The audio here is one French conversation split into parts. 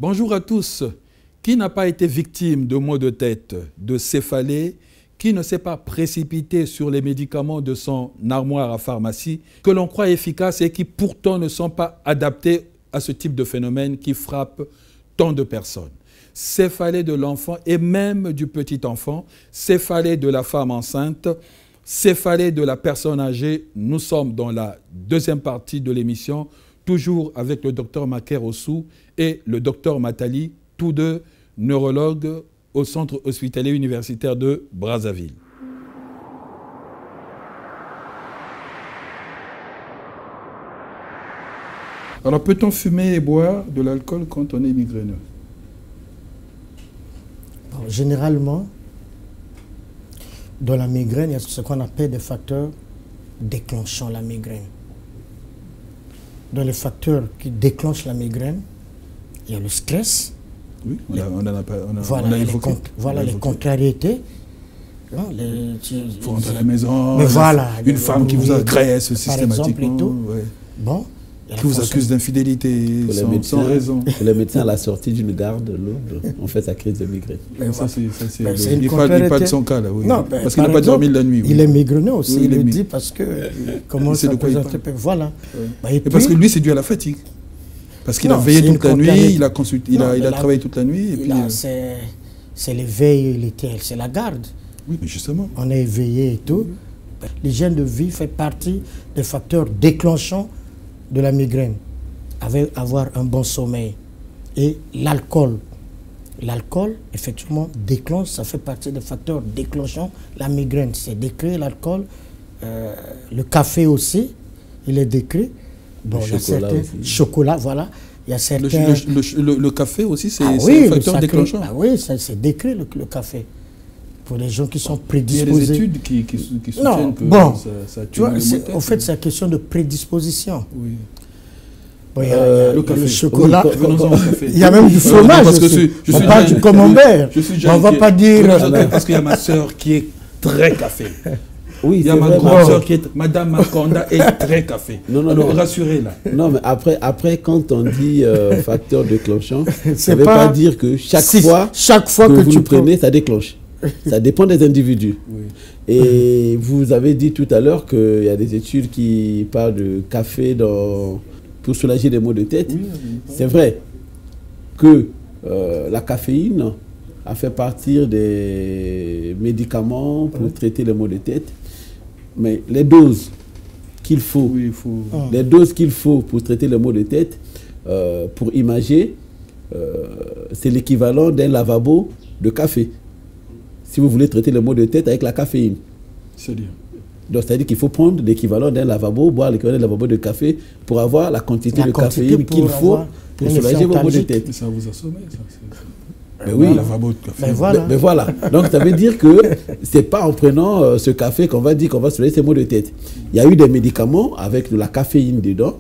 Bonjour à tous. Qui n'a pas été victime de maux de tête, de céphalée, qui ne s'est pas précipité sur les médicaments de son armoire à pharmacie, que l'on croit efficaces et qui pourtant ne sont pas adaptés à ce type de phénomène qui frappe tant de personnes? Céphalée de l'enfant et même du petit enfant, céphalée de la femme enceinte, céphalée de la personne âgée. Nous sommes dans la deuxième partie de l'émission, toujours avec le docteur Maker Ossou et le docteur Matali, tous deux neurologues au centre hospitalier universitaire de Brazzaville. Alors, peut-on fumer et boire de l'alcool quand on est migraineux? Bon, généralement, dans la migraine, il y a ce qu'on appelle des facteurs déclenchant la migraine. Dans les facteurs qui déclenchent la miigreine, il y a le stress. Oui, on a évoqué. Voilà les contrariétés. Il faut rentrer à la maison, mais voilà, une femme qui vous agresse systématiquement. Par exemple, et tout. Ouais. Bon, qui vous accuse d'infidélité sans raison. Pour les médecins, à la sortie d'une garde lourde, on fait sa crise de migraine. Il parle de son cas, là, oui. Non, parce qu'il n'a pas dormi la nuit. Oui. Il est migraineux aussi, oui, il le dit parce que comment ça présente. Voilà. Ouais. Et parce que lui, c'est dû à la fatigue. Parce qu'il a veillé toute la nuit, il a consulté, il a travaillé toute la nuit. C'est les veilles, c'est la garde. Oui, mais justement. On est éveillé et tout. L'hygiène de vie fait partie des facteurs déclenchants de la migraine. Avoir un bon sommeil. Et l'alcool. L'alcool, effectivement, déclenche, ça fait partie des facteurs déclenchant la migraine. C'est décrit, l'alcool. Le café aussi, il est décrit. Bon, le chocolat aussi. Chocolat, voilà. Il y a certains... le café aussi, c'est un facteur déclenchant. Ah oui, c'est décrit le café. Pour les gens qui sont prédisposés. Il y a des études qui soutiennent que ça tue les maux de tête. En fait, c'est une question de prédisposition. Oui. Bon, il y a le chocolat. Oui, il y a même du fromage. Parce que on parle du camembert. On ne va pas dire... Parce qu'il y a ma soeur qui est très café. Oui, il y a ma grande soeur qui est... Madame Makonda est très café. Alors, rassurez-la. Non, mais après quand on dit facteur déclenchant, ça ne veut pas dire que chaque fois que vous le prenez, ça déclenche. Ça dépend des individus. Oui. Et vous avez dit tout à l'heure qu'il y a des études qui parlent de café pour soulager les maux de tête. Oui, c'est vrai que la caféine a fait partie des médicaments pour traiter les maux de tête. Mais les doses qu'il faut, les doses qu'il faut pour traiter les maux de tête, pour imager, c'est l'équivalent d'un lavabo de café. Si vous voulez traiter les maux de tête avec la caféine. C'est-à-dire? Donc, c'est-à-dire qu'il faut prendre l'équivalent d'un lavabo, boire l'équivalent d'un lavabo de café pour avoir la quantité de caféine qu'il faut pour soulager vos maux de tête. Mais ça vous assomme, ça. Mais oui, lavabo de café. Mais voilà. Donc, ça veut dire que ce n'est pas en prenant ce café qu'on va dire qu'on va soulager ces maux de tête. Il y a eu des médicaments avec de la caféine dedans,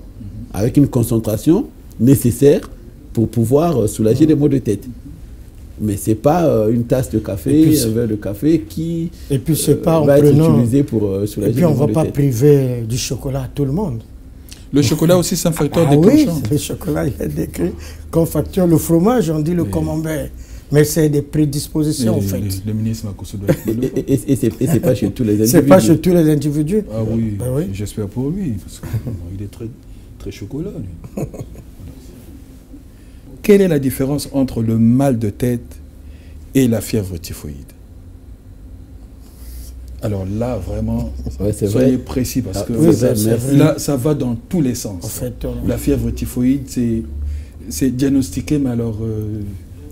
avec une concentration nécessaire pour pouvoir soulager les maux de tête. Mais ce n'est pas une tasse de café, un verre de café qui va être utilisé pour soulager les maux de tête. Et puis on ne va pas priver du chocolat à tout le monde. Le chocolat aussi, c'est un facteur déclenchant. Oui, le chocolat, il est décrit comme facteur. Le fromage, on dit le camembert. Mais c'est des prédispositions, en fait. Le ministre Makosso doit être et ce n'est pas chez tous les individus. Ce n'est pas chez tous les individus. Ah oui, oui. J'espère pour lui. Parce qu'il est très, très chocolat, lui. Quelle est la différence entre le mal de tête et la fièvre typhoïde? Alors là, vraiment, soyez précis parce que là, ça va dans tous les sens. En fait, la fièvre typhoïde, c'est diagnostiqué, mais alors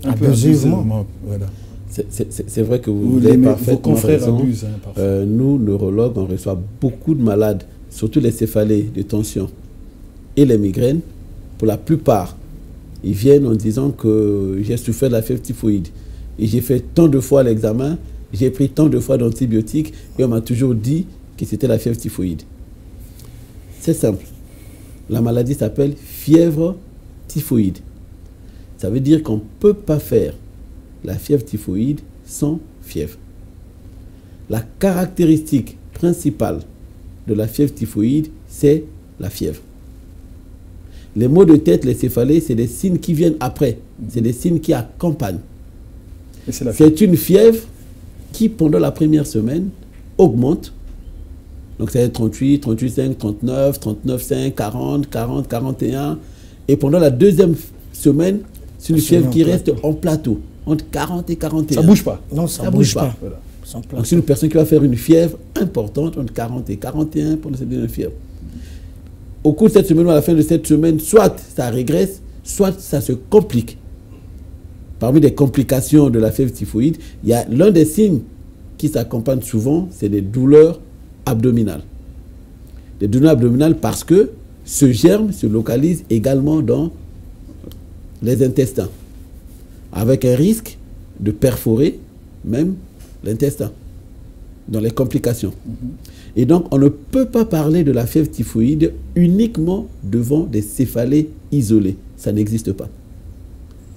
un peu abusivement. Voilà. C'est vrai que vous avez parfaitement raison. Abusent, nous, neurologues, on reçoit beaucoup de malades, surtout les céphalées de tension et les migraines. Pour la plupart, ils viennent en disant que j'ai souffert de la fièvre typhoïde. Et j'ai fait tant de fois l'examen, j'ai pris tant de fois d'antibiotiques et on m'a toujours dit que c'était la fièvre typhoïde. C'est simple. La maladie s'appelle fièvre typhoïde. Ça veut dire qu'on ne peut pas faire la fièvre typhoïde sans fièvre. La caractéristique principale de la fièvre typhoïde, c'est la fièvre. Les maux de tête, les céphalées, c'est des signes qui viennent après. C'est des signes qui accompagnent. C'est une fièvre qui, pendant la première semaine, augmente. Donc, c'est 38, 38,5, 39, 39,5, 40, 40, 41. Et pendant la deuxième semaine, c'est une fièvre qui reste en plateau, entre 40 et 41. Ça ne bouge pas. Non, ça ne bouge pas. Voilà. Donc, c'est une personne qui va faire une fièvre importante, entre 40 et 41 pendant cette deuxième fièvre. Au cours de cette semaine ou à la fin de cette semaine, soit ça régresse, soit ça se complique. Parmi les complications de la fièvre typhoïde, il y a l'un des signes qui s'accompagne souvent, c'est des douleurs abdominales. Des douleurs abdominales parce que ce germe se localise également dans les intestins, avec un risque de perforer même l'intestin, dans les complications. Et donc, on ne peut pas parler de la fièvre typhoïde uniquement devant des céphalées isolées. Ça n'existe pas.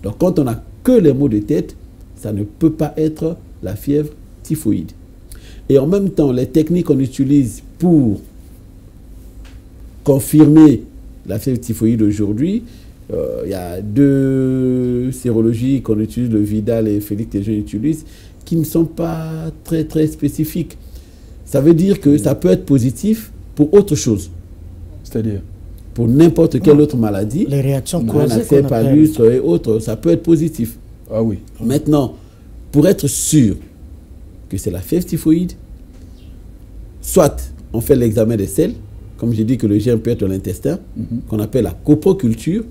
Donc, quand on n'a que les maux de tête, ça ne peut pas être la fièvre typhoïde. Et en même temps, les techniques qu'on utilise pour confirmer la fièvre typhoïde aujourd'hui, il y a 2 sérologies qu'on utilise, le Vidal et Félix que les gens utilisent, qui ne sont pas très, très spécifiques. Ça veut dire que ça peut être positif pour autre chose. C'est-à-dire pour n'importe quelle autre maladie. Les réactions croisées et autres, ça peut être positif. Ah oui. Maintenant, pour être sûr que c'est la fièvre typhoïde, soit on fait l'examen des selles, comme j'ai dit que le germe peut être dans l'intestin, qu'on appelle la coproculture,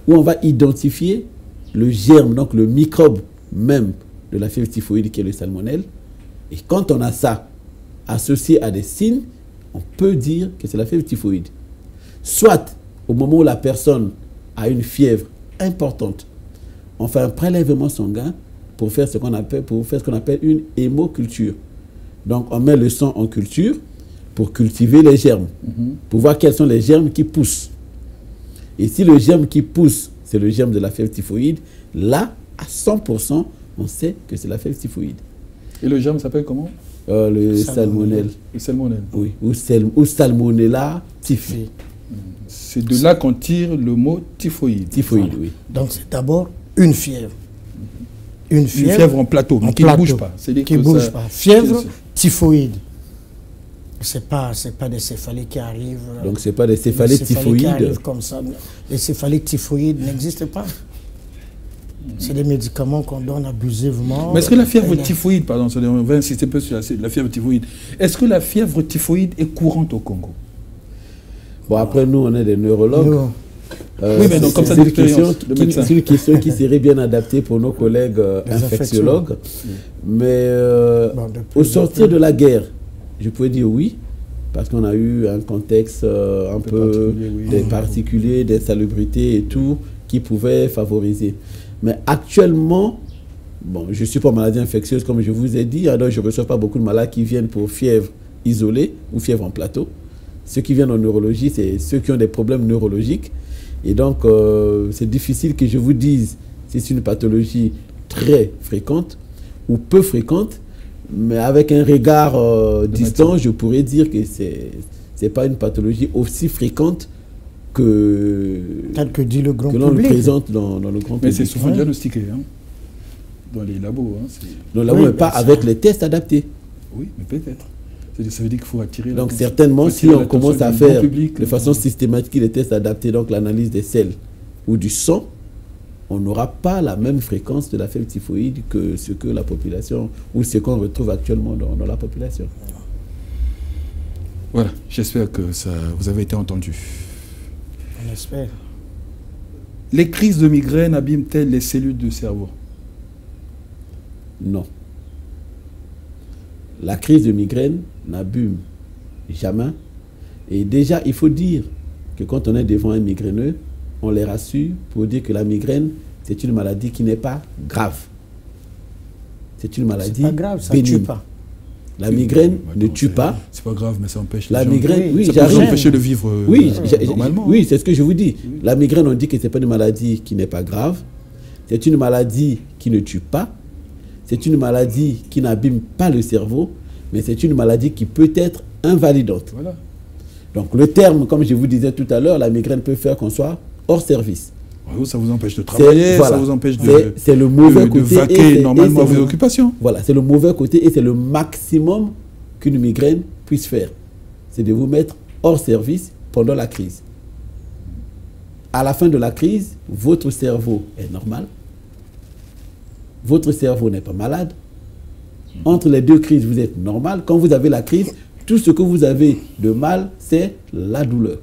où on va identifier le germe, donc le microbe même de la fièvre typhoïde qui est le salmonelle. Et quand on a ça associé à des signes, on peut dire que c'est la fièvre typhoïde. Soit au moment où la personne a une fièvre importante, on fait un prélèvement sanguin pour faire ce qu'on appelle une hémoculture. Donc on met le sang en culture pour cultiver les germes, pour voir quels sont les germes qui poussent. Et si le germe qui pousse, c'est le germe de la fièvre typhoïde, là, à 100%, on sait que c'est la fièvre typhoïde. Et le germe s'appelle comment? Le salmonelle. Le salmonelle. Oui, ou salmonella typhi. C'est de là qu'on tire le mot typhoïde. Typhoïde, oui. Donc c'est d'abord une fièvre. Une fièvre en plateau, mais qui ne bouge pas. Qui ne bouge pas. Fièvre typhoïde. Ce n'est pas des céphalées qui arrivent. Donc ce n'est pas des céphalées typhoïdes. Qui arrivent comme ça. Les céphalées typhoïdes n'existent pas. C'est des médicaments qu'on donne abusivement. Mais est-ce que la fièvre typhoïde, pardon, on va insister un peu sur la fièvre typhoïde, est-ce que la fièvre typhoïde est courante au Congo? Bon, après, nous, on est des neurologues. Oui, mais non, comme ça, c'est une question qui serait bien adaptée pour nos collègues infectiologues. Mais au sortir de la guerre, je pourrais dire oui, parce qu'on a eu un contexte un peu particulier, d'insalubrité et tout, qui pouvait favoriser. Mais actuellement, bon, je ne suis pas maladie infectieuse, comme je vous ai dit, alors je ne reçois pas beaucoup de malades qui viennent pour fièvre isolée ou fièvre en plateau. Ceux qui viennent en neurologie, c'est ceux qui ont des problèmes neurologiques. Et donc, c'est difficile que je vous dise si c'est une pathologie très fréquente ou peu fréquente, mais avec un regard distant, je pourrais dire que ce n'est pas une pathologie aussi fréquente tel que dit le grand public. Que l'on le présente dans le grand public. Mais c'est souvent diagnostiqué, hein, dans les labos. Hein, dans les labos, mais pas avec les tests adaptés. Oui, mais peut-être. Ça veut dire qu'il faut attirer... Donc certainement, si on commence à faire de façon systématique les tests adaptés, donc l'analyse des selles ou du sang, on n'aura pas la même fréquence de la fièvre typhoïde que ce que la population, ou ce qu'on retrouve actuellement dans la population. Voilà, j'espère que vous avez été entendu. On espère. Les crises de migraine abîment-elles les cellules du cerveau? Non. La crise de migraine n'abîme jamais. Et déjà, il faut dire que quand on est devant un migraineux, on les rassure pour dire que la migraine, c'est une maladie qui n'est pas grave. C'est une maladie pas grave, ça bénigne. ne tue pas. La migraine ne tue pas. C'est pas grave, mais ça empêche la migraine. Oui, ça peut empêcher de vivre normalement. Oui, c'est ce que je vous dis. Oui. La migraine, on dit que ce n'est pas une maladie qui n'est pas grave. C'est une maladie qui ne tue pas. C'est une maladie qui n'abîme pas le cerveau, mais c'est une maladie qui peut être invalidante. Voilà. Donc le terme, comme je vous disais tout à l'heure, la migraine peut faire qu'on soit hors service. Ça vous empêche de travailler, voilà, ça vous empêche de vaquer normalement vos occupations. Voilà, c'est le mauvais côté et c'est le maximum qu'une migraine puisse faire. C'est de vous mettre hors service pendant la crise. À la fin de la crise, votre cerveau est normal. Votre cerveau n'est pas malade. Entre les deux crises, vous êtes normal. Quand vous avez la crise, tout ce que vous avez de mal, c'est la douleur.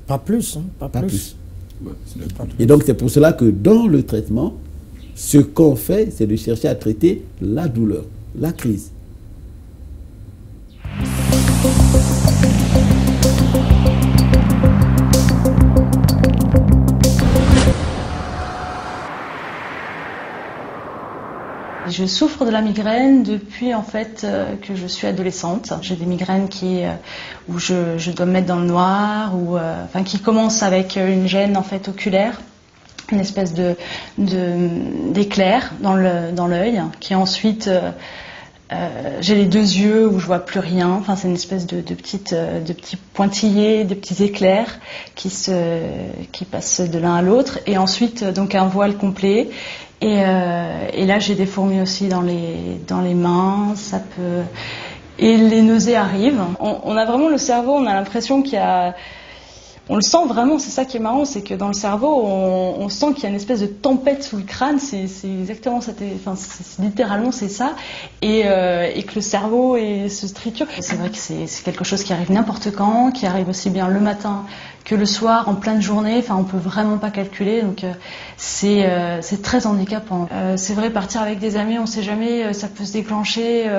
Pas plus, hein, pas plus. Et donc, c'est pour cela que dans le traitement, ce qu'on fait, c'est de chercher à traiter la douleur, la crise. Je souffre de la migraine depuis en fait que je suis adolescente. J'ai des migraines où je dois me mettre dans le noir, qui commencent avec une gêne en fait oculaire, une espèce d'éclair dans l'œil, qui ensuite j'ai les deux yeux où je vois plus rien. Enfin, c'est une espèce de petits pointillés, de petits éclairs qui passent de l'un à l'autre, et ensuite donc un voile complet. Et là, j'ai des fourmis aussi dans les mains, ça peut... Et les nausées arrivent. On a vraiment le cerveau, on a l'impression qu'il y a... On le sent vraiment, c'est ça qui est marrant, c'est que dans le cerveau, on sent qu'il y a une espèce de tempête sous le crâne, c'est exactement ça, littéralement c'est ça, et que le cerveau se triture. C'est vrai que c'est quelque chose qui arrive n'importe quand, qui arrive aussi bien le matin que le soir, en pleine journée, enfin on peut vraiment pas calculer, donc c'est très handicapant. C'est vrai, partir avec des amis, on sait jamais, ça peut se déclencher,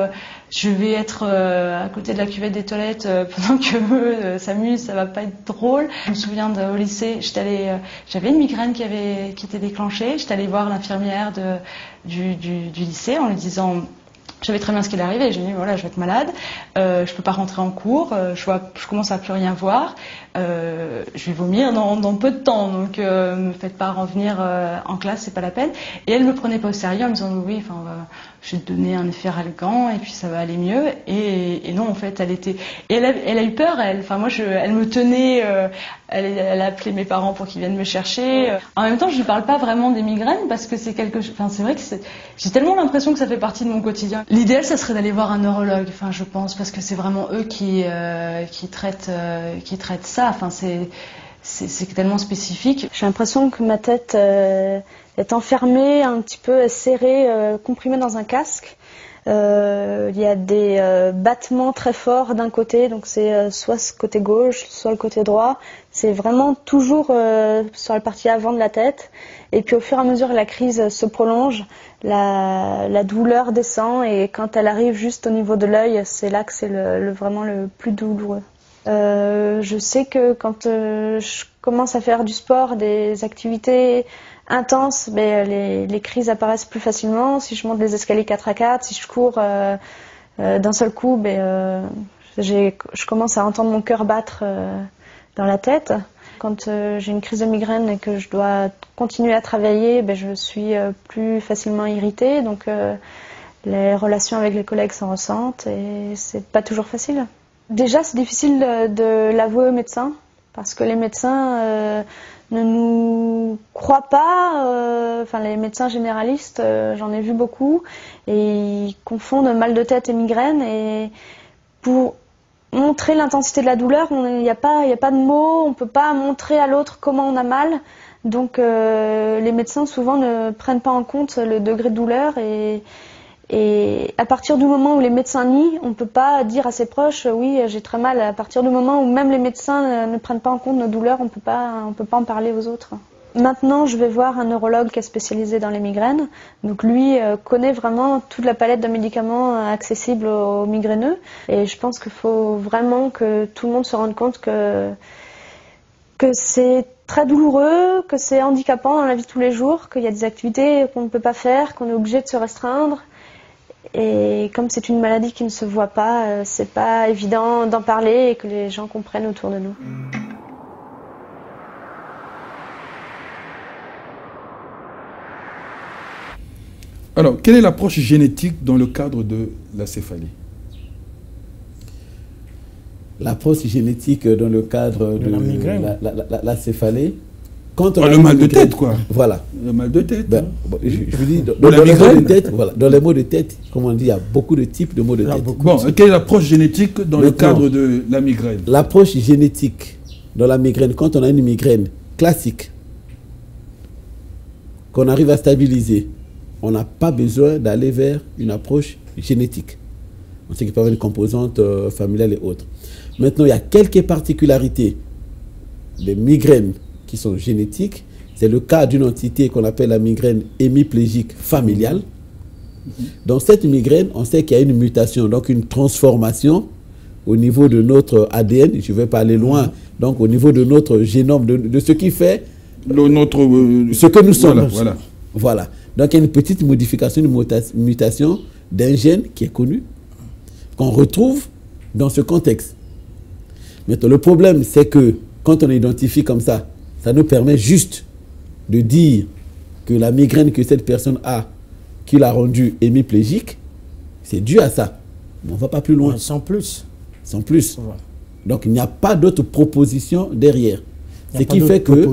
je vais être à côté de la cuvette des toilettes pendant que eux s'amusent, ça va pas être drôle. Je me souviens au lycée, j'avais une migraine qui était déclenchée, j'étais allée voir l'infirmière du lycée en lui disant... Je savais très bien ce qui allait arriver, j'ai dit voilà, je vais être malade, je peux pas rentrer en cours, je commence à plus rien voir, je vais vomir dans peu de temps, donc me faites pas revenir en classe, c'est pas la peine. Et elle me prenait pas au sérieux en me disant oui, enfin je vais te donner un effet Ralgan et puis ça va aller mieux. Et non, en fait, elle a eu peur, elle me tenait, elle a appelé mes parents pour qu'ils viennent me chercher. En même temps, je lui parle pas vraiment des migraines parce que c'est vrai que j'ai tellement l'impression que ça fait partie de mon quotidien. L'idéal, ça serait d'aller voir un neurologue, je pense, parce que c'est vraiment eux qui traitent ça. Enfin, c'est tellement spécifique. J'ai l'impression que ma tête est enfermée, un petit peu serrée, comprimée dans un casque. Il y a des battements très forts d'un côté, donc c'est soit ce côté gauche, soit le côté droit. C'est vraiment toujours sur la partie avant de la tête. Et puis au fur et à mesure que la crise se prolonge, la douleur descend, et quand elle arrive juste au niveau de l'œil, c'est là que c'est vraiment le plus douloureux. Je sais que quand je commence à faire du sport, des activités intenses, les crises apparaissent plus facilement. Si je monte les escaliers 4 à 4, si je cours d'un seul coup, je commence à entendre mon cœur battre dans la tête. Quand j'ai une crise de migraine et que je dois continuer à travailler, je suis plus facilement irritée, donc les relations avec les collègues s'en ressentent et c'est pas toujours facile. Déjà, c'est difficile de l'avouer aux médecins, parce que les médecins ne nous croient pas, les médecins généralistes, j'en ai vu beaucoup, et ils confondent mal de tête et migraine, et pour montrer l'intensité de la douleur, il n'y a pas de mots, on ne peut pas montrer à l'autre comment on a mal, donc les médecins souvent ne prennent pas en compte le degré de douleur, et à partir du moment où les médecins nient, on ne peut pas dire à ses proches oui, j'ai très mal. À partir du moment où même les médecins ne prennent pas en compte nos douleurs, on peut pas en parler aux autres. Maintenant, je vais voir un neurologue qui est spécialisé dans les migraines. Donc lui connaît vraiment toute la palette de médicaments accessibles aux migraineux. Et je pense qu'il faut vraiment que tout le monde se rende compte que c'est très douloureux, que c'est handicapant dans la vie de tous les jours, qu'il y a des activités qu'on ne peut pas faire, qu'on est obligé de se restreindre. Et comme c'est une maladie qui ne se voit pas, c'est pas évident d'en parler et que les gens comprennent autour de nous. Alors, quelle est l'approche génétique dans le cadre de la céphalie? l'approche génétique dans le cadre de la céphalée. Quand on le mal de tête, quoi. Voilà. Le mal de tête. Ben, je vous dis, dans les maux de tête, voilà, dans les maux de tête, comme on dit, il y a beaucoup de types de maux de tête. Bon, quelle est l'approche génétique dans le cadre de la migraine? L'approche génétique dans la migraine, quand on a une migraine classique, qu'on arrive à stabiliser, on n'a pas besoin d'aller vers une approche génétique. On sait qu'il peut y avoir une composante familiale et autres. Maintenant, il y a quelques particularités des migraines qui sont génétiques. C'est le cas d'une entité qu'on appelle la migraine hémiplégique familiale. Dans cette migraine, on sait qu'il y a une mutation, donc une transformation au niveau de notre ADN. Je ne vais pas aller loin, donc au niveau de notre génome, de ce qui fait ce que nous sommes. Voilà. Donc il y a une petite modification, une mutation d'un gène qui est connu, qu'on retrouve dans ce contexte. Maintenant, le problème, c'est que quand on identifie comme ça, ça nous permet juste de dire que la migraine que cette personne a, qui l'a rendue hémiplégique, c'est dû à ça. Mais on ne va pas plus loin. Sans plus. Sans plus. Ouais. Donc il n'y a pas d'autre proposition derrière. Ce qui fait que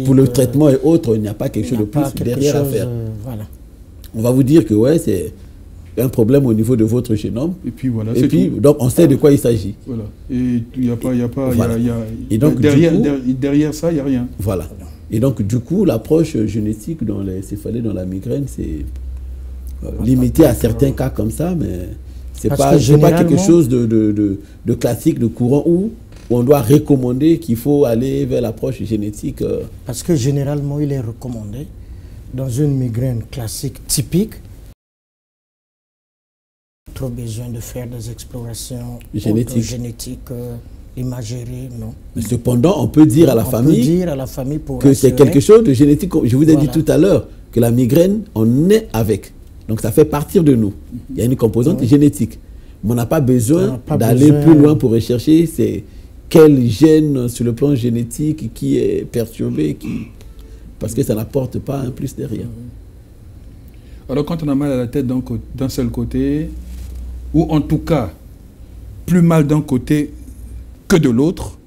pour le traitement et autres, il n'y a pas quelque chose de plus derrière à faire. Voilà. On va vous dire que ouais, c'est un problème au niveau de votre génome. Et puis voilà. Et puis donc on sait de quoi il s'agit. Voilà. Et il n'y a pas, voilà. Et donc derrière ça, il n'y a rien. Voilà. Et donc du coup, l'approche génétique dans les céphalées, dans la migraine, c'est limité à certains cas comme ça, mais c'est pas quelque chose de classique, de courant où on doit recommander qu'il faut aller vers l'approche génétique. Parce que généralement, il est recommandé dans une migraine classique typique. Trop besoin de faire des explorations génétiques, l'imagerie, non. Mais cependant, on peut dire à la famille que c'est quelque chose de génétique. Je vous ai dit tout à l'heure que la migraine, on est avec. Donc ça fait partir de nous. Il y a une composante génétique. Mais on n'a pas besoin d'aller plus loin pour rechercher quel gène sur le plan génétique qui est perturbé, parce que ça n'apporte pas un plus derrière. Alors quand on a mal à la tête d'un seul côté, ou en tout cas plus mal d'un côté que de l'autre.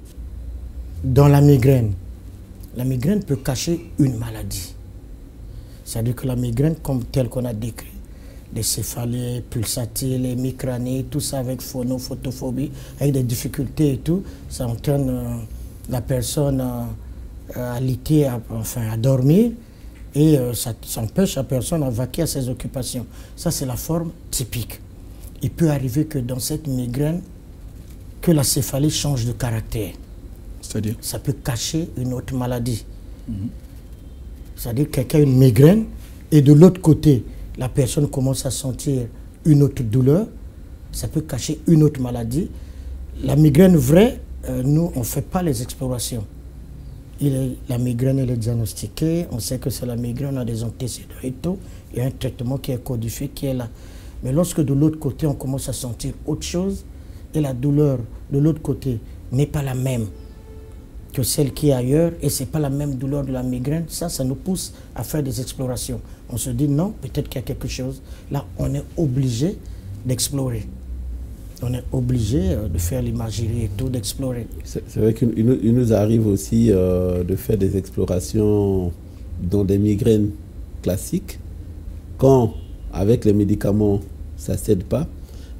Dans la migraine peut cacher une maladie. C'est-à-dire que la migraine, comme telle qu'on a décrit, les céphalées, pulsatiles, hémicranies, tout ça avec photophobie, avec des difficultés et tout, ça entraîne la personne à lutter, à dormir, et ça empêche la personne à vaquer à ses occupations. Ça, c'est la forme typique. Il peut arriver que dans cette migraine, que la céphalie change de caractère. C'est-à-dire? Ça peut cacher une autre maladie. C'est-à-dire que quelqu'un a une migraine et de l'autre côté, la personne commence à sentir une autre douleur. Ça peut cacher une autre maladie. La migraine vraie, nous, on ne fait pas les explorations. La migraine, elle est diagnostiquée. On sait que c'est la migraine, on a des antécédents et tout. Il y a un traitement qui est codifié, qui est là. Mais lorsque de l'autre côté, on commence à sentir autre chose, et la douleur de l'autre côté n'est pas la même que celle qui est ailleurs, et ce n'est pas la même douleur de la migraine, ça nous pousse à faire des explorations. On se dit non, peut-être qu'il y a quelque chose. Là, on est obligé d'explorer. On est obligé de faire l'imagerie et tout, d'explorer. C'est vrai qu'il nous arrive aussi de faire des explorations dans des migraines classiques, quand avec les médicaments, ça ne cède pas,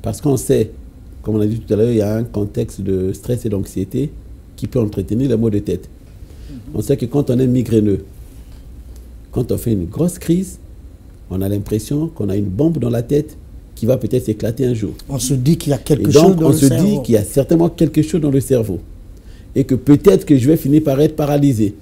parce qu'on sait, comme on a dit tout à l'heure, il y a un contexte de stress et d'anxiété qui peut entretenir les maux de tête. On sait que quand on est migraineux, quand on fait une grosse crise, on a l'impression qu'on a une bombe dans la tête qui va peut-être s'éclater un jour. On se dit qu'il y a quelque chose dans le cerveau. On se dit qu'il y a certainement quelque chose dans le cerveau. Et que peut-être que je vais finir par être paralysé.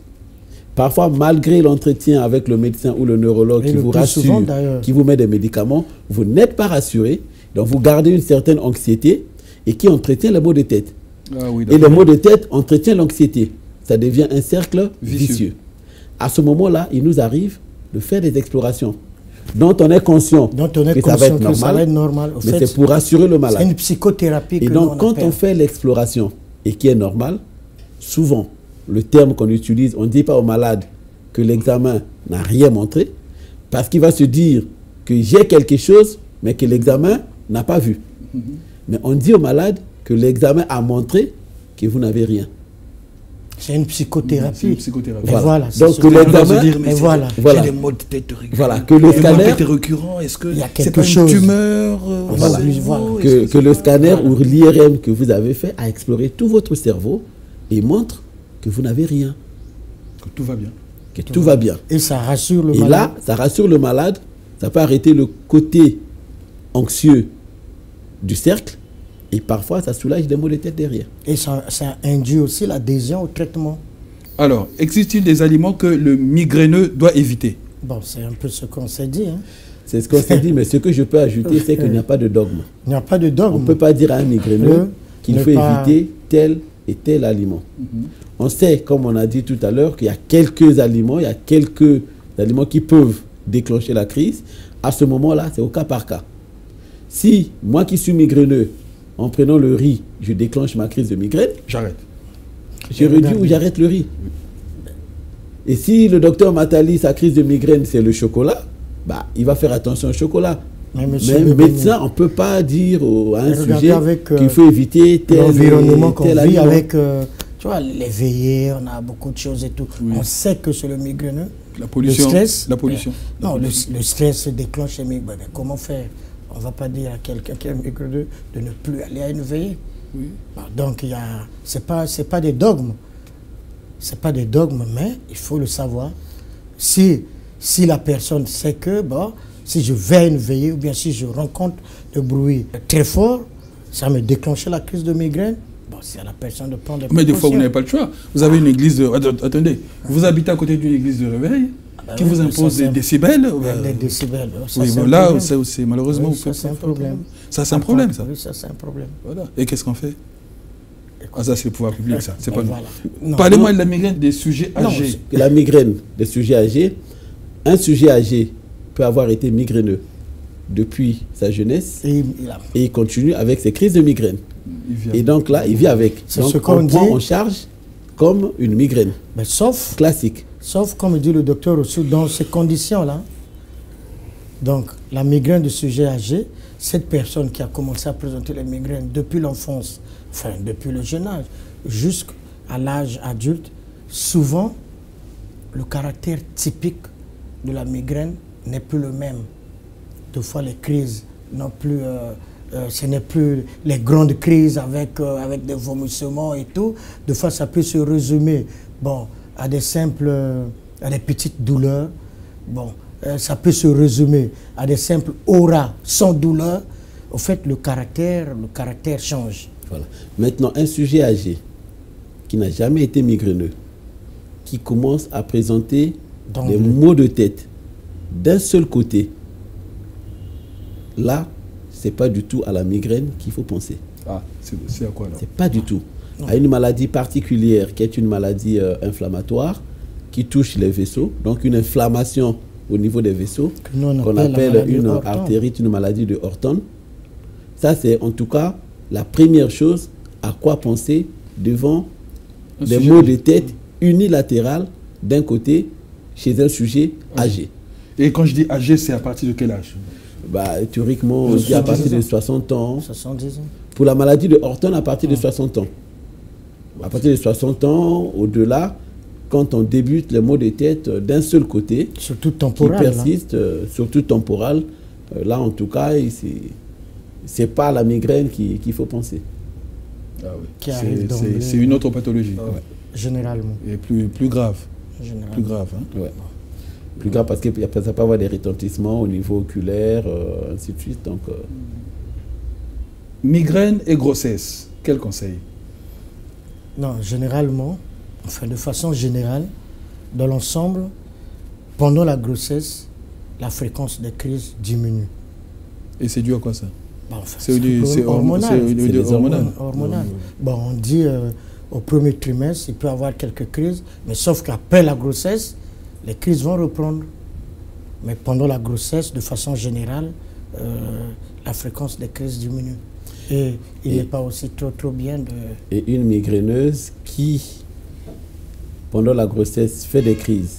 Parfois, malgré l'entretien avec le médecin ou le neurologue qui vous rassure, qui vous met des médicaments, vous n'êtes pas rassuré. Donc, vous gardez une certaine anxiété et qui entretient les maux de tête. Et les maux de tête entretiennent l'anxiété. Ça devient un cercle vicieux. À ce moment-là, il nous arrive de faire des explorations dont on est conscient que ça va être normal, mais c'est pour rassurer le malade. C'est une psychothérapie. Et donc, quand on fait l'exploration et qui est normale, souvent, le terme qu'on utilise, on ne dit pas au malade que l'examen n'a rien montré, parce qu'il va se dire que j'ai quelque chose, mais que l'examen n'a pas vu. Mais on dit au malade que l'examen a montré que vous n'avez rien. C'est une psychothérapie. C'est une psychothérapie. Voilà. Voilà, donc que l'examen, voilà. J'ai des maux de tête récurrents. Voilà, que le scanner est récurrent. Est-ce que c'est pas une tumeur voilà. Voilà. Que le scanner ou l'IRM que vous avez fait a exploré tout votre cerveau et montre que vous n'avez rien. Que tout va bien. Que tout va bien. Et ça rassure le malade. Et là, ça rassure le malade. Ça peut arrêter le côté anxieux du cercle. Et parfois, ça soulage des maux de tête derrière. Et ça induit aussi l'adhésion au traitement. Alors, existe-t-il des aliments que le migraineux doit éviter? Bon, c'est un peu ce qu'on s'est dit. Hein. C'est ce qu'on s'est dit, mais ce que je peux ajouter, c'est qu'il n'y a pas de dogme. Il n'y a pas de dogme. On ne peut pas dire à un migraineux qu'il faut éviter tel et tel aliment. On sait, comme on a dit tout à l'heure, qu'il y a quelques aliments qui peuvent déclencher la crise. À ce moment-là, c'est au cas par cas. Si, moi qui suis migraineux, en prenant le riz, je déclenche ma crise de migraine, j'arrête. Je réduis ou j'arrête le riz. Et si le docteur Matali, sa crise de migraine, c'est le chocolat, bah, il va faire attention au chocolat. Mais médecin, on ne peut pas dire à un sujet qu'il faut éviter tel l'environnement qu'on vit avec, tu vois, les veillées, on a beaucoup de choses et tout. Oui. On sait que c'est le migraineux. La pollution. Le stress. La pollution. Non, le stress déclenche les migraines. Comment faire? On ne va pas dire à quelqu'un qui est migraineux de ne plus aller à une veillée. Oui. Donc, ce n'est pas des dogmes. Ce n'est pas des dogmes, mais il faut le savoir. Si la personne sait que, bon, si je vais à une veillée ou bien si je rencontre le bruit très fort, ça me déclenche la crise de migraine, bon, c'est à la personne de prendre des précautions. Mais des fois, vous n'avez pas le choix. Vous avez une église de... Attendez, vous habitez à côté d'une église de réveil qui vous impose des décibels. Des décibels. Oui, bon, là, c'est malheureusement... Oui, ça, c'est un problème. Ça, c'est un problème, ça. Oui, ça, c'est un problème. Voilà. Et qu'est-ce qu'on fait? Ah, ça, c'est le pouvoir public, ça. C'est pas voilà. nous. Parlez-moi de la migraine des sujets âgés. Non, la migraine des sujets âgés, un sujet âgé peut avoir été migraineux depuis sa jeunesse et il continue avec ses crises de migraine. Et donc là, il vit avec. Donc on prend en charge comme une migraine. Mais sauf classique. Sauf, comme dit le docteur aussi, dans ces conditions-là. Donc, la migraine du sujet âgé, cette personne qui a commencé à présenter les migraines depuis l'enfance, enfin depuis le jeune âge, jusqu'à l'âge adulte, souvent, le caractère typique de la migraine n'est plus le même. Deux fois, les crises n'ont plus... ce n'est plus les grandes crises avec des vomissements et tout. Deux fois, ça peut se résumer à des petites douleurs. Bon, ça peut se résumer à des simples auras sans douleur. Au fait, le caractère change. Voilà. Maintenant, un sujet âgé qui n'a jamais été migraineux, qui commence à présenter des maux de tête d'un seul côté, là, c'est pas du tout à la migraine qu'il faut penser. Ah, c'est à quoi alors? C'est pas du tout. À une maladie particulière qui est une maladie inflammatoire qui touche les vaisseaux, donc une inflammation au niveau des vaisseaux, qu'on appelle une artérite, une maladie de Horton. Ça, c'est en tout cas la première chose à quoi penser devant des maux de tête unilatérales d'un côté chez un sujet âgé. Et quand je dis âgé, c'est à partir de quel âge? Théoriquement, on dit à partir de 60 ans. 70 ans. Pour la maladie de Horton, à partir de 60 ans. À partir de 60 ans, au-delà, quand on débute les maux de tête d'un seul côté, surtout temporal, qui persiste, surtout temporal, là en tout cas, c'est pas la migraine qu'il faut penser. Ah oui. C'est une autre pathologie. Ouais. Généralement. Et plus grave. Généralement. Plus grave. Hein? Ouais. Plus grave parce que ça peut avoir des retentissements au niveau oculaire, ainsi de suite. Donc, migraine et grossesse, quel conseil? Non, généralement, enfin de façon générale, dans l'ensemble, pendant la grossesse, la fréquence des crises diminue. Et c'est dû à quoi ça? C'est hormonal. Bon, on dit au premier trimestre, il peut y avoir quelques crises, mais sauf qu'après la grossesse, les crises vont reprendre. Mais pendant la grossesse, de façon générale, la fréquence des crises diminue. Et il n'est pas aussi trop bien de... Et une migraineuse qui, pendant la grossesse, fait des crises,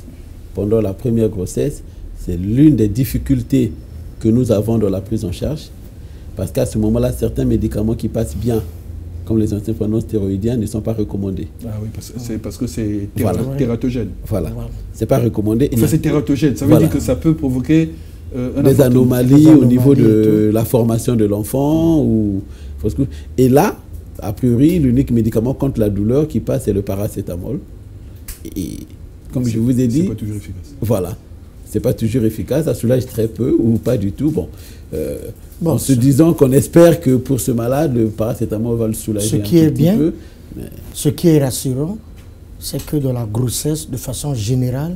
pendant la première grossesse, c'est l'une des difficultés que nous avons dans la prise en charge. Parce qu'à ce moment-là, certains médicaments qui passent bien comme les anticonvulsants stéroïdiens, ne sont pas recommandés. Ah oui, parce que c'est tératogène. Voilà. C'est pas recommandé. Enfin, c'est tératogène. Ça veut dire que ça peut provoquer des anomalies au niveau de la formation de l'enfant. Et là, a priori, l'unique médicament contre la douleur qui passe, c'est le paracétamol. Et comme je vous ai dit... C'est pas toujours efficace. Voilà. C'est pas toujours efficace. Ça soulage très peu ou pas du tout. En se disant qu'on espère que pour ce malade, le paracétamol va le soulager un petit peu. Ce qui est rassurant, c'est que dans la grossesse, de façon générale,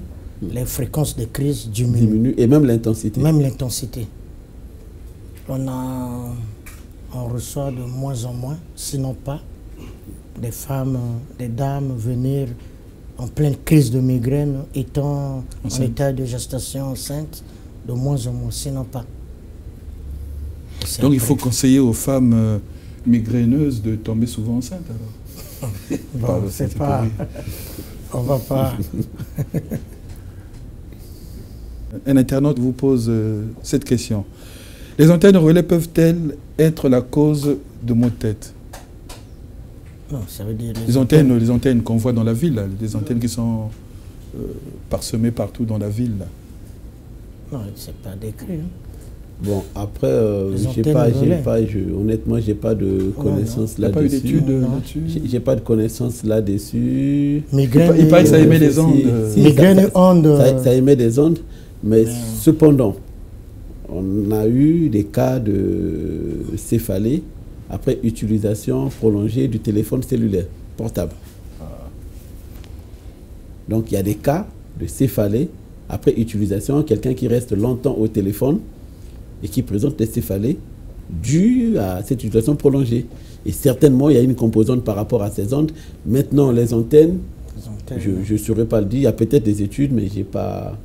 les fréquences de crise diminuent. Et même l'intensité. Même l'intensité. On reçoit de moins en moins, sinon pas, des femmes, des dames venir en pleine crise de migraine, étant en état de gestation enceinte, de moins en moins, sinon pas. Donc il faut conseiller aux femmes migraineuses de tomber souvent enceintes alors. Bon, c'est pas... On va pas... Un internaute vous pose cette question. Les antennes relais peuvent-elles être la cause de maux de tête? Non, ça veut dire... Les antennes qu'on voit dans la ville, là, des antennes qui sont parsemées partout dans la ville. Là. Non, c'est pas décrit. Hein. Bon, après, honnêtement, j'ai pas de connaissances là-dessus. Pas eu d'études là-dessus. J'ai pas de connaissances là-dessus. Migraine. Il paraît que ça émet des ondes. Migraine et ondes. Ça émet des ondes, mais cependant, on a eu des cas de céphalée après utilisation prolongée du téléphone cellulaire portable. Donc, il y a des cas de céphalée après utilisation, quelqu'un qui reste longtemps au téléphone et qui présente des céphalées dues à cette utilisation prolongée. Et certainement, il y a une composante par rapport à ces ondes. Maintenant, les antennes, je ne saurais pas le dire. Il y a peut-être des études, mais je n'ai pas...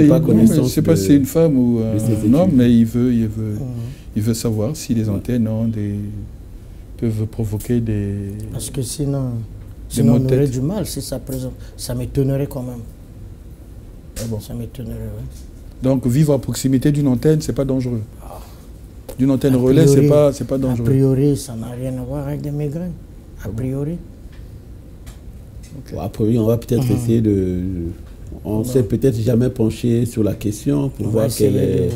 pas connaissance. Je ne sais pas si c'est une femme ou un homme, mais il veut savoir si les antennes peuvent provoquer des... Parce que sinon on aurait du mal si ça présente. Ça m'étonnerait quand même. Ah bon. Ça m'étonnerait, oui. Donc vivre à proximité d'une antenne, c'est pas dangereux. D'une antenne relais, c'est pas dangereux. A priori, ça n'a rien à voir avec des migraines. A priori. Okay. Bon, a priori, on va peut-être essayer de... On ne s'est peut-être jamais penché sur la question pour voir quelle est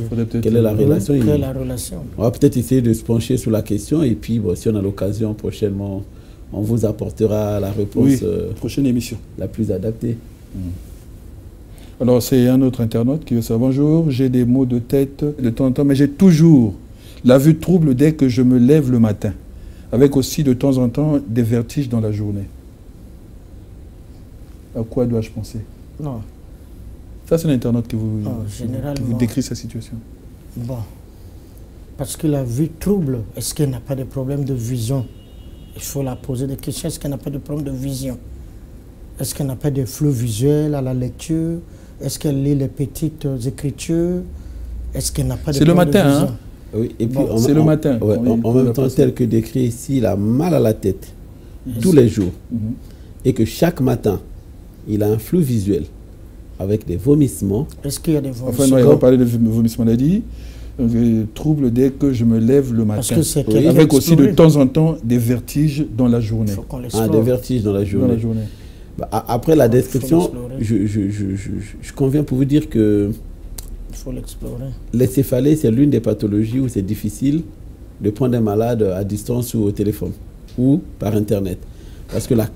la relation. Quelle est la relation. On va peut-être essayer de se pencher sur la question et puis bon, si on a l'occasion prochainement, on vous apportera la réponse prochaine émission la plus adaptée. Alors c'est un autre internaute qui veut savoir: bonjour, j'ai des maux de tête de temps en temps, mais j'ai toujours la vue trouble dès que je me lève le matin, avec aussi de temps en temps des vertiges dans la journée. À quoi dois-je penser? Non. Ça, c'est l'internaute qui vous décrit sa situation. Bon. Parce que la vue trouble, est-ce qu'elle n'a pas de problème de vision? Il faut la poser des questions. Est-ce qu'elle n'a pas de problème de vision? Est-ce qu'elle n'a pas de flou visuel à la lecture? Est-ce qu'elle lit les petites écritures? Est-ce qu'elle n'a pas de problème de vision? C'est le matin, hein? Oui, et puis c'est le matin. Ouais, en même temps, tel que décrit ici, il a mal à la tête tous les jours. Et que chaque matin, il a un flou visuel avec des vomissements. Est-ce qu'il y a des vomissements? Enfin, non, il va parler de vomissements, on a dit. Trouble dès que je me lève le matin. Avec aussi de temps en temps des vertiges dans la journée. Des vertiges dans la journée. Bah, après la description, je conviens pour vous dire que il faut l'explorer. Les céphalées, c'est l'une des pathologies où c'est difficile de prendre un malade à distance ou au téléphone ou par Internet. Parce que la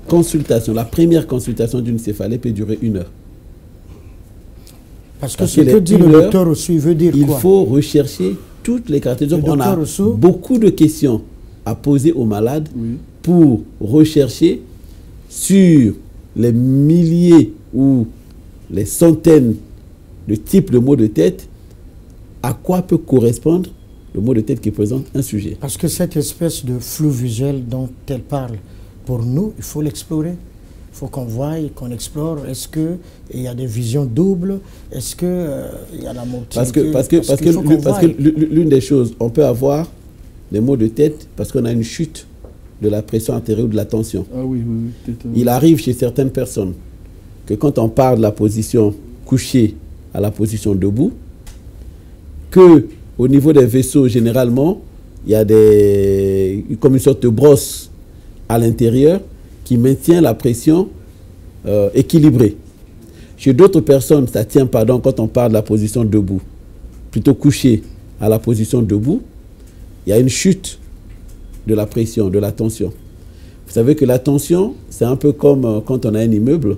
première consultation d'une céphalée peut durer 1 heure. Parce que ce que dit le docteur aussi veut dire il quoi? faut rechercher toutes les caractéristiques. On a beaucoup de questions à poser aux malades pour rechercher sur les milliers ou les centaines de types de maux de tête, à quoi peut correspondre le mot de tête qui présente un sujet. Parce que cette espèce de flou visuel dont elle parle, pour nous, il faut l'explorer. Il faut qu'on voie et qu'on explore. Est-ce qu'il y a des visions doubles? Est-ce qu'il y a la motilité? Parce que l'une des choses, on peut avoir des maux de tête parce qu'on a une chute de la pression artérielle ou de la tension. Ah oui. Il arrive chez certaines personnes que quand on part de la position couchée à la position debout, qu'au niveau des vaisseaux, généralement, il y a des comme une sorte de brosse à l'intérieur qui maintient la pression équilibrée. Chez d'autres personnes, ça ne tient pas. Donc, quand on parle de la position debout, plutôt couché à la position debout, il y a une chute de la pression, de la tension. Vous savez que la tension, c'est un peu comme quand on a un immeuble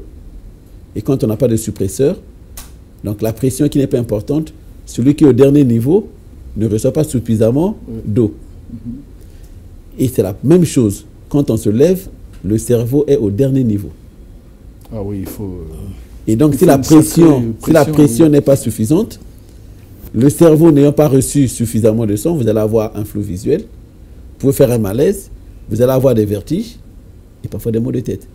et quand on n'a pas de suppresseur. Donc, la pression qui n'est pas importante, celui qui est au dernier niveau ne reçoit pas suffisamment d'eau. Et c'est la même chose. Quand on se lève, le cerveau est au dernier niveau. Ah oui, il faut... Et donc, si la pression n'est pas suffisante, le cerveau n'ayant pas reçu suffisamment de son, vous allez avoir un flou visuel, vous pouvez faire un malaise, vous allez avoir des vertiges et parfois des maux de tête.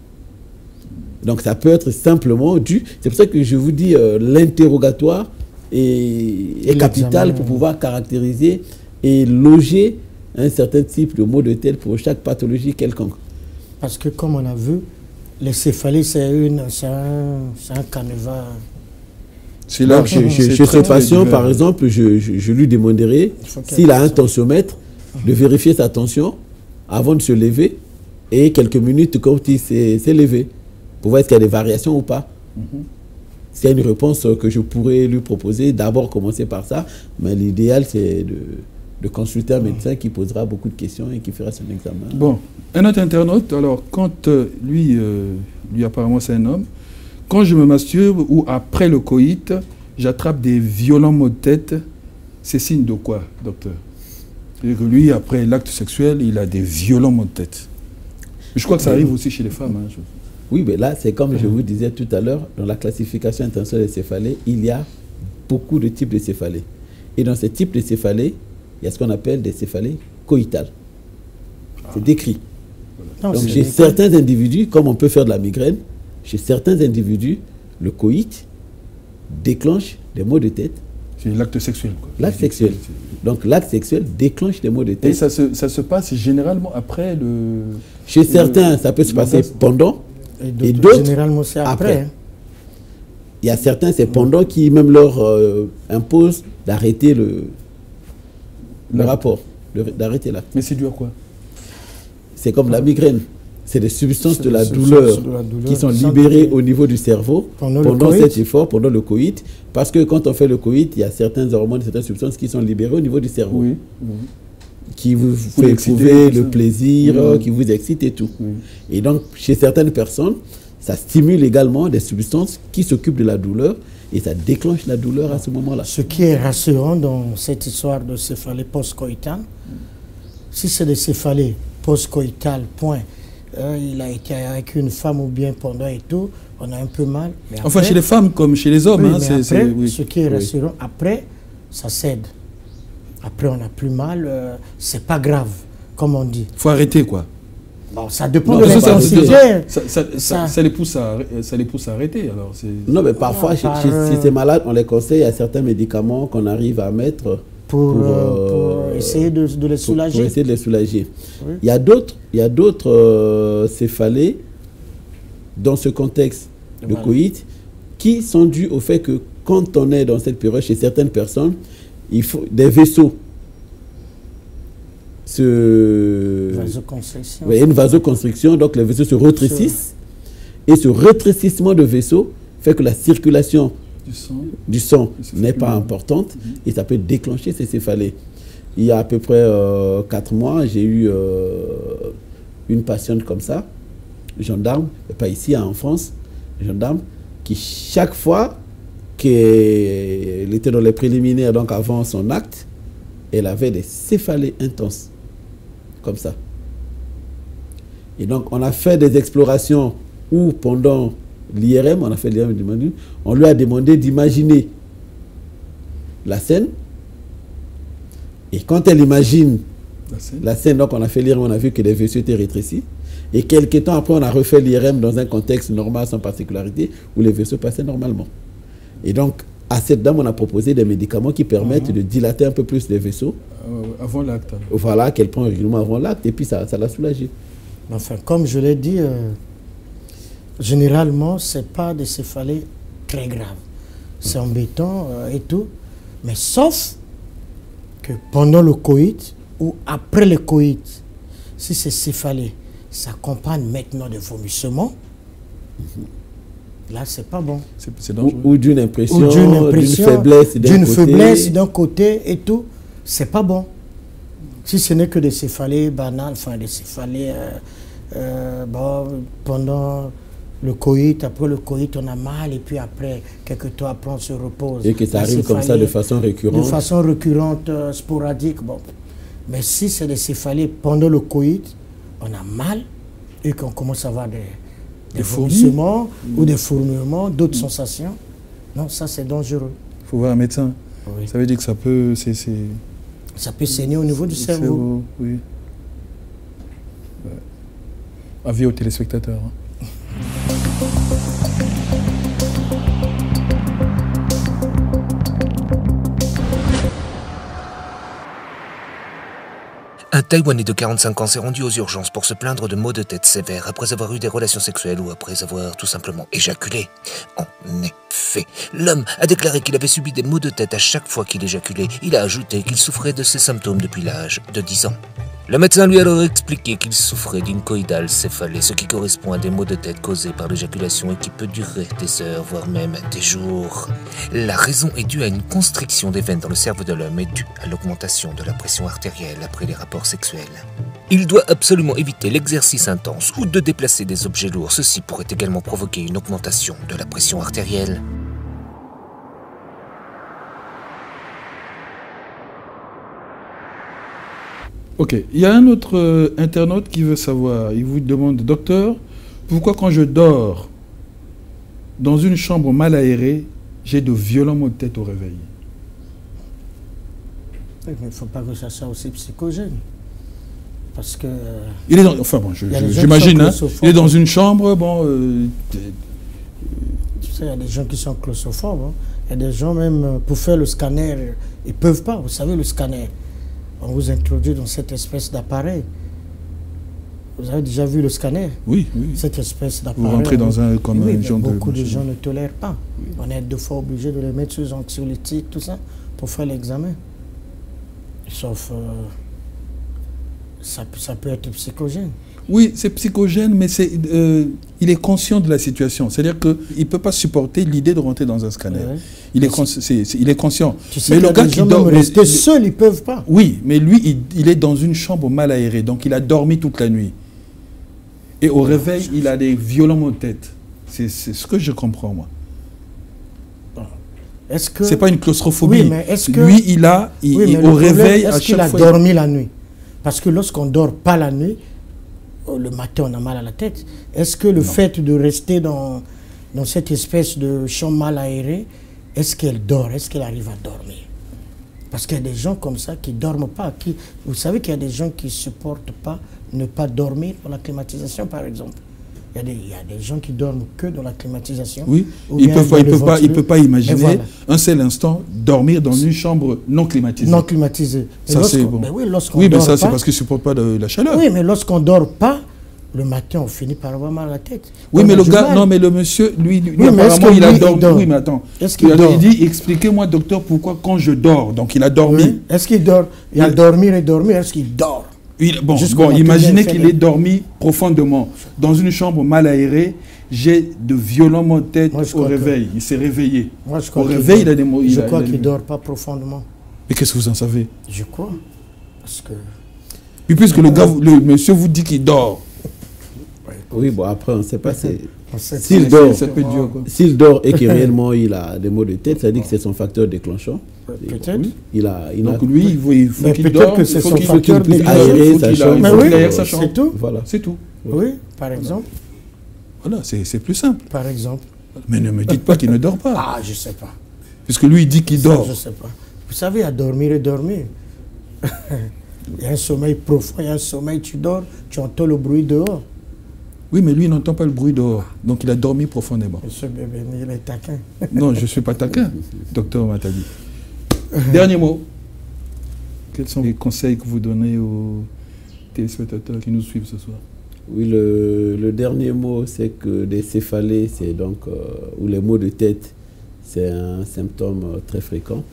Donc, ça peut être simplement dû... C'est pour ça que je vous dis, l'interrogatoire est capital pour pouvoir caractériser et loger un certain type de maux de tête pour chaque pathologie quelconque. Parce que, comme on a vu, les céphalées, c'est un canevas. Chez ce patient, par exemple, je lui demanderai, s'il a un tensiomètre, de vérifier sa tension avant de se lever et quelques minutes quand il s'est levé, pour voir est-ce qu'il y a des variations ou pas. S'il y a une réponse que je pourrais lui proposer, d'abord commencer par ça, mais l'idéal, c'est de consulter un médecin qui posera beaucoup de questions et qui fera son examen. Bon, un autre internaute, alors, quand lui apparemment c'est un homme, quand je me masturbe ou après le coït, j'attrape des violents maux de tête, c'est signe de quoi, docteur? C'est que lui, après l'acte sexuel, il a des violents maux de tête. Je crois que ça arrive aussi chez les femmes. Hein, Oui, mais là, c'est comme je vous disais tout à l'heure, dans la classification internationale des céphalées, il y a beaucoup de types de céphalées. Et dans ces types de céphalées, il y a ce qu'on appelle des céphalées coïtales. C'est décrit. Donc, chez certains individus, comme on peut faire de la migraine, chez certains individus, le coït déclenche des maux de tête. C'est l'acte sexuel. L'acte sexuel. Donc, l'acte sexuel déclenche des maux de tête. Et ça se passe généralement après le... Chez certains, ça peut se passer pendant, et d'autres, généralement, c'est après. Il y a certains, c'est pendant qui même leur imposent d'arrêter le rapport, d'arrêter l'acte. Mais c'est dû à quoi? C'est comme la migraine. C'est des substances de la douleur qui sont libérées au niveau du cerveau pendant cet effort, pendant le coït. Parce que quand on fait le coït, il y a certaines hormones, certaines substances qui sont libérées au niveau du cerveau. Oui. Qui vous fait éprouver le plaisir, qui vous excite et tout. Et donc, chez certaines personnes, ça stimule également des substances qui s'occupent de la douleur et ça déclenche la douleur à ce moment-là. Ce qui est rassurant dans cette histoire de céphalée post-coïtale, si c'est des céphalées post-coïtales, point, il a été avec une femme ou bien pendant et tout, on a un peu mal. Mais après, enfin, chez les femmes comme chez les hommes. Oui, hein, mais après, ce qui est rassurant, après, ça cède. Après, on n'a plus mal, c'est pas grave, comme on dit. Il faut arrêter, quoi. Bon, ça dépend de l'intensité. Ça les pousse à arrêter, alors. Non, mais parfois, si c'est malade, on les conseille à certains médicaments qu'on arrive à mettre pour essayer de les soulager. Pour essayer de les soulager. Oui. Il y a d'autres céphalées dans ce contexte de coït qui sont dues au fait que quand on est dans cette période, chez certaines personnes, il faut des vaisseaux. Vasoconstriction. Il y a une vasoconstriction, donc les vaisseaux se rétrécissent. Et ce rétrécissement de vaisseaux fait que la circulation du sang n'est pas importante et ça peut déclencher ces céphalées. Il y a à peu près 4 mois, j'ai eu une patiente comme ça, gendarme, pas ici, en France, gendarme, qui chaque fois qu'elle était dans les préliminaires, donc avant son acte, elle avait des céphalées intenses, comme ça. Et donc, on a fait des explorations où, pendant l'IRM, on lui a demandé d'imaginer la scène. Et quand elle imagine la scène, donc on a fait l'IRM, on a vu que les vaisseaux étaient rétrécis. Et quelques temps après, on a refait l'IRM dans un contexte normal, sans particularité, où les vaisseaux passaient normalement. Et donc, à cette dame, on a proposé des médicaments qui permettent de dilater un peu plus les vaisseaux. Avant l'acte. Voilà, qu'elle prend régulièrement avant l'acte, et puis ça l'a soulagée. Enfin, comme je l'ai dit, généralement, ce n'est pas des céphalées très graves. C'est embêtant et tout, mais sauf que pendant le coït ou après le coït, si ces céphalées s'accompagnent maintenant de vomissements, là, c'est pas bon. C'est dangereux. Ou d'une impression, d'une faiblesse d'un côté et tout, c'est pas bon. Si ce n'est que des céphalées banales, enfin des céphalées pendant le coït, après le coït, on a mal, et puis après, quelques temps après, on se repose. Et que ça arrive comme ça de façon récurrente. De façon récurrente, sporadique. Bon. Mais si c'est des céphalées pendant le coït, on a mal, et qu'on commence à avoir des vomissements ou des fourmillements, d'autres sensations, non, ça c'est dangereux. Il faut voir un médecin. Oui. Ça veut dire que ça peut... Ça peut saigner au niveau du cerveau. Oui. Ouais. Avis aux téléspectateurs. Hein. Un Taïwanais de 45 ans s'est rendu aux urgences pour se plaindre de maux de tête sévères après avoir eu des relations sexuelles ou après avoir tout simplement éjaculé. En effet, l'homme a déclaré qu'il avait subi des maux de tête à chaque fois qu'il éjaculait. Il a ajouté qu'il souffrait de ces symptômes depuis l'âge de 10 ans. Le médecin lui a alors expliqué qu'il souffrait d'une coïdale céphalée, ce qui correspond à des maux de tête causés par l'éjaculation et qui peut durer des heures, voire même des jours. La raison est due à une constriction des veines dans le cerveau de l'homme et due à l'augmentation de la pression artérielle après les rapports sexuels. Il doit absolument éviter l'exercice intense ou de déplacer des objets lourds. Ceci pourrait également provoquer une augmentation de la pression artérielle. Ok, il y a un autre internaute qui veut savoir, il vous demande, docteur, pourquoi quand je dors dans une chambre mal aérée, j'ai de violents maux de tête au réveil? Il ne faut pas que ça soit aussi psychogène. Parce que... Il est dans, enfin bon, j'imagine, hein, il est dans une chambre, bon... tu sais, il y a des gens qui sont claustrophobes, hein. Il y a des gens même, pour faire le scanner, ils ne peuvent pas, vous savez, le scanner. On vous introduit dans cette espèce d'appareil. Vous avez déjà vu le scanner? Oui, oui. Cette espèce d'appareil. Vous rentrez dans un comme oui, un genre de... Beaucoup de gens ne tolèrent pas. Oui. On est deux fois obligé de les mettre sous anxiolytiques, tout ça, pour faire l'examen. Sauf... ça peut être psychogène. Oui, c'est psychogène, mais il est conscient de la situation. C'est-à-dire qu'il ne peut pas supporter l'idée de rentrer dans un scanner. Ouais. Il est conscient. Tu sais, mais le gars qui dort, rester seul, ils ne peuvent pas. Oui, mais lui, il est dans une chambre mal aérée, donc il a dormi toute la nuit. Et au réveil, il a des violents maux de tête. C'est ce que je comprends, moi. C'est pas une claustrophobie. Oui, mais est-ce que... Lui, au réveil, à chaque fois... Est-ce qu'il a dormi la nuit? Parce que lorsqu'on ne dort pas la nuit, le matin, on a mal à la tête. Est-ce que le fait de rester dans cette espèce de chambre mal aérée, est-ce qu'elle dort? Est-ce qu'elle arrive à dormir? Parce qu'il y a des gens comme ça qui ne dorment pas. Vous savez qu'il y a des gens qui ne supportent pas ne pas dormir dans la climatisation, par exemple. Il y a des gens qui dorment que dans la climatisation. Oui, il ne peut pas imaginer un seul instant dormir dans une chambre non climatisée. Non climatisée. Ça, c'est bon. Oui, mais ça, c'est parce qu'il ne supporte pas la chaleur. Oui, mais lorsqu'on ne dort pas, le matin, on finit par avoir mal à la tête. Oui, mais le gars, non, mais le monsieur, lui apparemment, il a dormi. Oui, mais attends. Il dit, expliquez-moi, docteur, pourquoi quand je dors, donc il a dormi. Oui. Est-ce qu'il dort? Il a dormi et dormi, est-ce qu'il dort? Bon, imaginez qu'il ait dormi profondément dans une chambre mal aérée. J'ai de violents maux de tête au réveil. Il s'est réveillé. Moi, je crois au réveil, il a des maux. Je crois qu'il ne dort pas profondément. Mais qu'est-ce que vous en savez? Je crois. Parce que... Puis puisque le monsieur vous dit qu'il dort. Oui, bon, après, on ne sait pas. S'il dort et que réellement il a des maux de tête, ça dit que c'est son facteur déclenchant. Peut-être. Donc lui, il faut qu'il dorme, que c'est son facteur déclenchant. Mais oui, c'est tout. Voilà. C'est tout. Oui, par exemple. Voilà, c'est plus simple. Par exemple. Mais ne me dites pas qu'il ne dort pas. Ah, je ne sais pas. Puisque lui, il dit qu'il dort. Je ne sais pas. Vous savez, à dormir et dormir. Il y a un sommeil profond, il y a un sommeil, tu dors, tu entends le bruit dehors. Oui, mais lui, il n'entend pas le bruit dehors. Donc, il a dormi profondément. Monsieur Bébé, il est taquin. Non, je ne suis pas taquin, docteur Matadi. Dernier mot. Quels sont les conseils que vous donnez aux téléspectateurs qui nous suivent ce soir? Oui, le dernier mot, c'est que les céphalées, c'est donc, ou les maux de tête, c'est un symptôme très fréquent.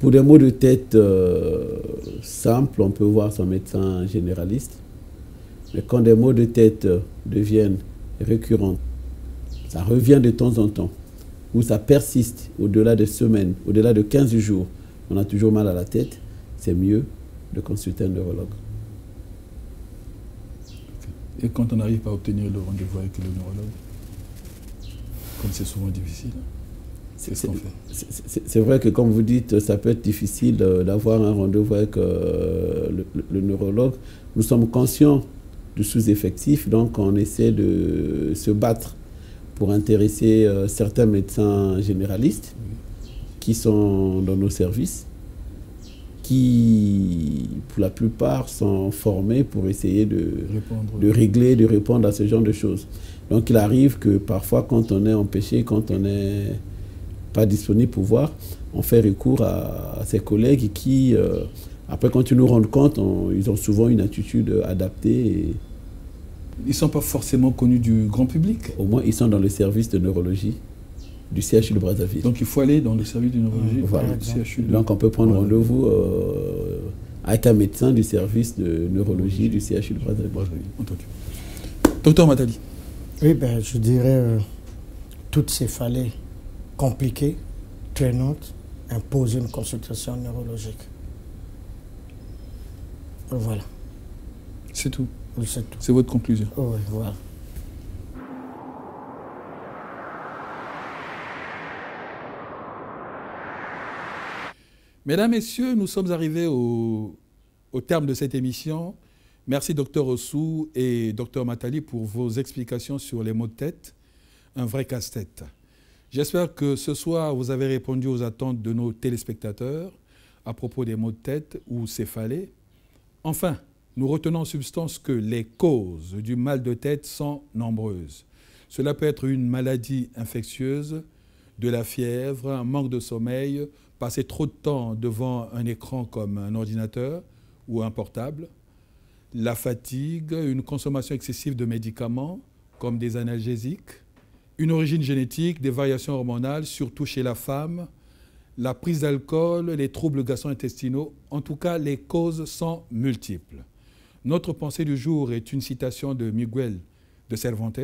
Pour des maux de tête simples, on peut voir son médecin généraliste. Mais quand des maux de tête deviennent récurrents, ça revient de temps en temps, ou ça persiste au-delà des semaines, au-delà de 15 jours, on a toujours mal à la tête, c'est mieux de consulter un neurologue. Et quand on n'arrive pas à obtenir le rendez-vous avec le neurologue, comme c'est souvent difficile, qu'est-ce qu'on fait? C'est vrai que, comme vous dites, ça peut être difficile d'avoir un rendez-vous avec le neurologue. Nous sommes conscients du sous-effectif, donc on essaie de se battre pour intéresser certains médecins généralistes qui sont dans nos services, qui, pour la plupart, sont formés pour essayer de régler, de répondre à ce genre de choses. Donc il arrive que parfois, quand on est empêché, quand on n'est pas disponible pour voir, on fait recours à ses collègues qui, après, quand ils nous rendent compte, ils ont souvent une attitude adaptée. Et ils ne sont pas forcément connus du grand public. Au moins, ils sont dans le service de neurologie du CHU de Brazzaville. Donc il faut aller dans le service de neurologie. Voilà. Donc on peut prendre rendez-vous avec un médecin du service de neurologie du CHU de Brazzaville. Entendu. Docteur Matali. Oui, je dirais toutes ces céphalées compliquées, traînantes, imposent une consultation neurologique. Voilà. C'est tout. Oui, c'est tout. C'est votre conclusion. Oui, voilà. Mesdames, Messieurs, nous sommes arrivés au terme de cette émission. Merci Dr Ossou et Dr Matali pour vos explications sur les maux de tête, un vrai casse-tête. J'espère que ce soir, vous avez répondu aux attentes de nos téléspectateurs à propos des maux de tête ou céphalées. Enfin, nous retenons en substance que les causes du mal de tête sont nombreuses. Cela peut être une maladie infectieuse, de la fièvre, un manque de sommeil, passer trop de temps devant un écran comme un ordinateur ou un portable, la fatigue, une consommation excessive de médicaments comme des analgésiques, une origine génétique, des variations hormonales, surtout chez la femme, la prise d'alcool, les troubles gastro-intestinaux. En tout cas, les causes sont multiples. Notre pensée du jour est une citation de Miguel de Cervantes.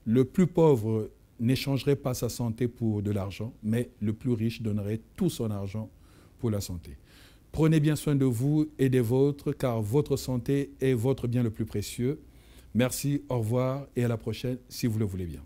Le plus pauvre n'échangerait pas sa santé pour de l'argent, mais le plus riche donnerait tout son argent pour la santé. Prenez bien soin de vous et des vôtres, car votre santé est votre bien le plus précieux. Merci, au revoir et à la prochaine, si vous le voulez bien.